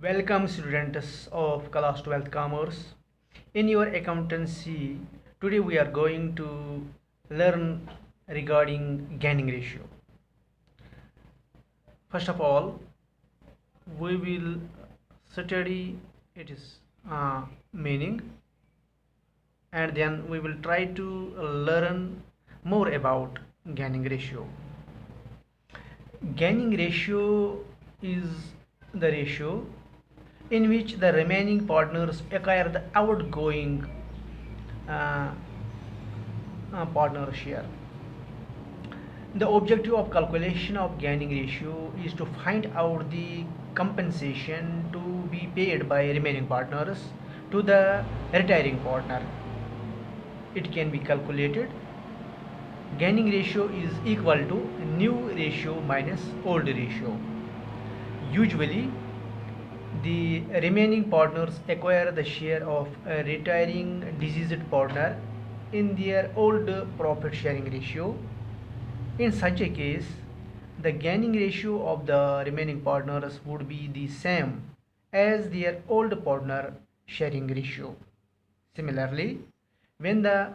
Welcome students of class 12th commerce. In your accountancy, today we are going to learn regarding gaining ratio. First of all, we will study its meaning, and then we will try to learn more about gaining ratio. Gaining ratio is the ratio in which the remaining partners acquire the outgoing uh, partner share. The objective of calculation of gaining ratio is to find out the compensation to be paid by remaining partners to the retiring partner. It can be calculated. Gaining ratio is equal to new ratio minus old ratio. Usually, the remaining partners acquire the share of a retiring deceased partner in their old profit sharing ratio. In such a case, the gaining ratio of the remaining partners would be the same as their old partner sharing ratio. Similarly, when the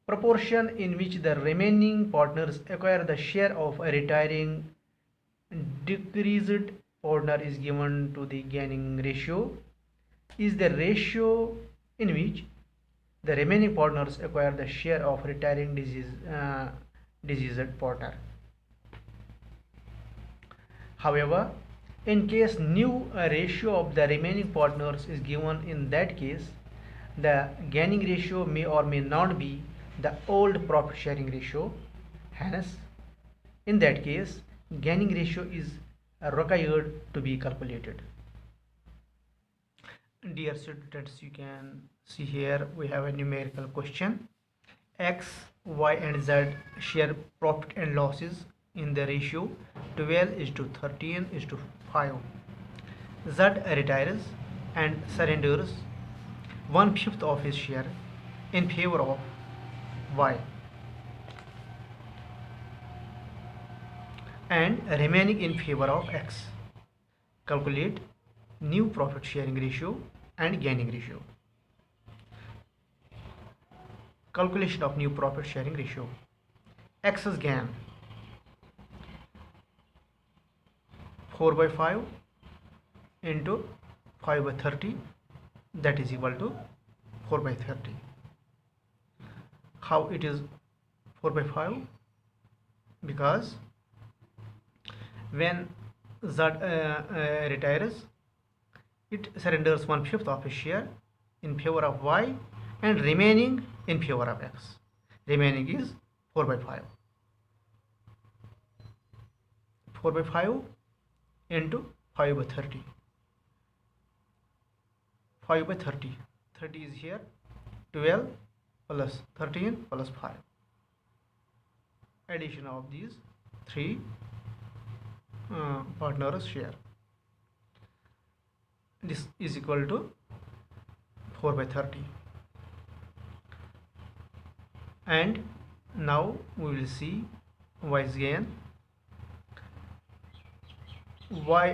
proportion in which the remaining partners acquire the share of a retiring decreased partner is given to the gaining ratio is the ratio in which the remaining partners acquire the share of retiring diseased partner. However, in case new ratio of the remaining partners is given, in that case the gaining ratio may or may not be the old profit sharing ratio. Hence, in that case, gaining ratio is required to be calculated. Dear students, you can see here we have a numerical question. X, Y and Z share profit and losses in the ratio 12 is to 13 is to 5. Z retires and surrenders 1/5 of his share in favor of Y and remaining in favor of X. Calculate new profit sharing ratio and gaining ratio. Calculation of new profit sharing ratio. X's gain 4/5 into 5/30, that is equal to 4/30. How it is 4/5? Because when Z retires, it surrenders 1/5 of his share in favor of Y and remaining in favor of X. Remaining is 4/5. 4/5 into 5/30. 5/30. 30 is here. 12 plus 13 plus 5. Addition of these three partners share. This is equal to 4/30. And now we will see Y's gain. Y,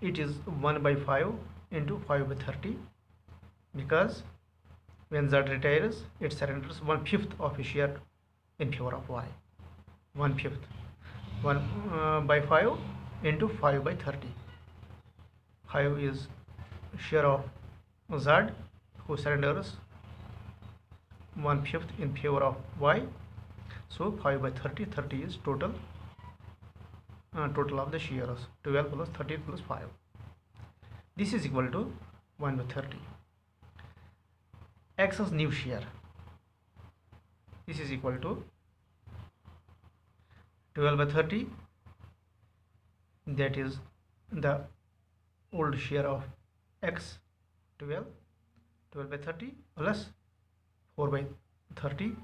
it is 1/5 into 5/30, because when Z retires, it surrenders 1/5 of his share in favor of Y. 1/5. 1/5 into 5/30. 5 is share of Z, who surrenders 1/5 in favor of Y. So 5/30. 30 is total of the shares. 12 plus 13 plus 5. This is equal to 1/30. X's new share. This is equal to 12/30. That is the old share of X. 12/30 plus 4/30,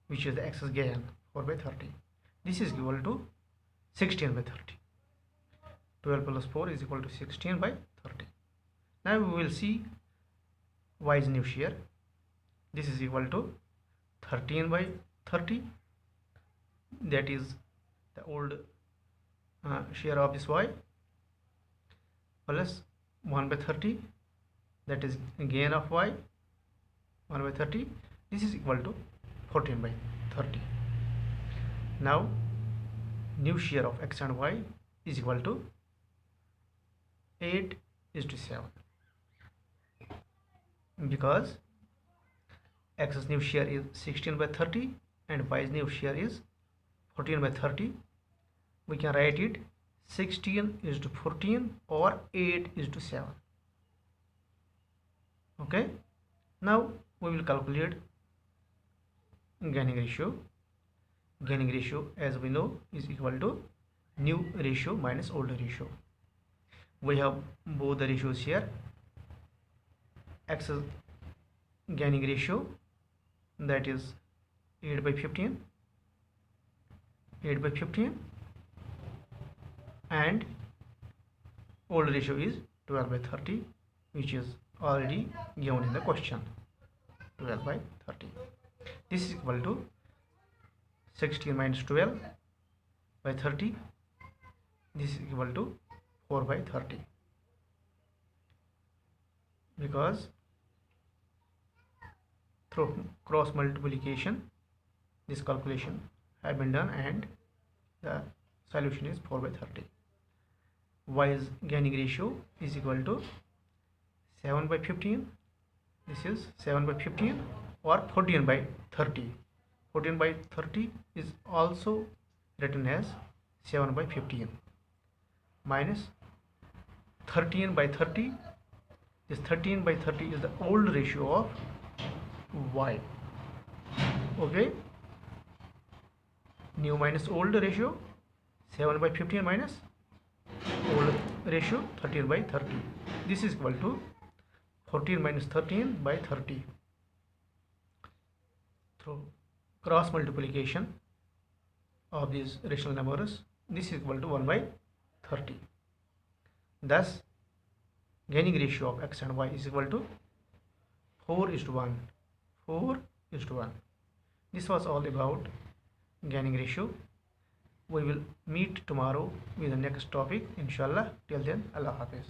which is the X's gain, 4/30. This is equal to 16/30. 12 plus 4 is equal to 16/30. Now we will see Y's new share. This is equal to 13/30. That is the old share of this y plus 1 by 30, that is gain of y 1 by 30. This is equal to 14 by 30. Now new share of x and y is equal to 8:7, because x's new share is 16 by 30 and y's new share is 14 by 30. We can write it 16:14 or 8:7. Okay, now we will calculate gaining ratio. Gaining ratio, as we know, is equal to new ratio minus old ratio. We have both the ratios here. X gaining ratio, that is 8 by 15, and old ratio is 12 by 30, which is already given in the question, 12 by 30. This is equal to 16 minus 12 by 30. This is equal to 4 by 30, because through cross multiplication this calculation has been done and the solution is 4 by 30. Y's gaining ratio is equal to 7 by 15. This is 7 by 15 or 14 by 30. 14 by 30 is also written as 7 by 15 minus 13 by 30. This 13 by 30 is the old ratio of y. Okay, new minus old ratio, 7 by 15 minus old ratio 13 by 30. This is equal to 14 minus 13 by 30. Through cross multiplication of these rational numbers, this is equal to 1 by 30. Thus gaining ratio of x and y is equal to 4:1. 4:1. This was all about gaining ratio. We will meet tomorrow with the next topic, inshallah. Till then, Allah Hafiz.